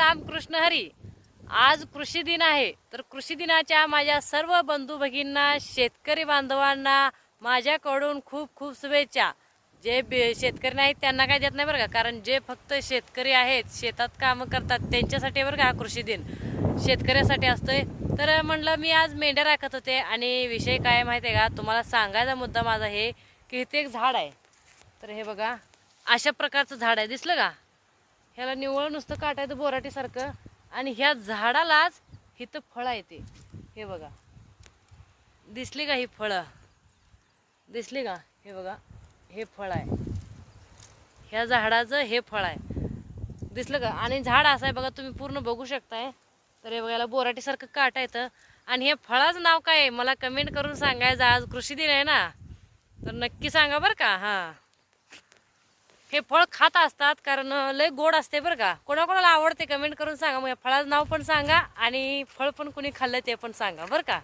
राम कृष्ण हरी। आज कृषी दिन आहे, तर कृषी दिनाच्या माझ्या सर्व बंधू भगिनींना, शेतकरी बांधवांना माझ्याकडून खूप खूप शुभेच्छा। जे शेतकरी नाहीत त्यांना काय देत नाही बरं का, कारण जे फक्त शेतकरी आहेत, शेतात कामं करतात त्यांच्यासाठी बरं का हा कृषी दिन शेतकऱ्यासाठी असतोय। तर म्हणलं मी आज मेंढ्या राखत होते आणि विषय काय माहिती आहे का, तुम्हाला सांगायचा मुद्दा माझा हे की इथे एक झाड आहे। तर हे बघा, अशा प्रकारचं झाड आहे, दिसलं का? ह्याला निवळ नुसतं काटायचं बोराटीसारखं, आणि ह्या झाडालाच इथं फळं येते। हे बघा, दिसली का ही फळं? दिसली का? हे बघा, हे फळ आहे, ह्या झाडाचं हे फळ आहे, दिसलं का? आणि झाड असं आहे बघा, तुम्ही पूर्ण बघू शकताय। तर हे बघायला बोराटीसारखं काटा येतं, आणि हे फळाचं नाव काय आहे मला कमेंट करून सांगायचं। आज कृषी दिन आहे ना, तर नक्की सांगा बरं का। हां, हे फळ खात असतात कारण लय गोड असते बरं का। कोणाकोणाला आवडते कमेंट करून सांगा। मग फळाचं नाव पण सांगा आणि फळ पण कोणी खाल्लं ते पण सांगा बरं का।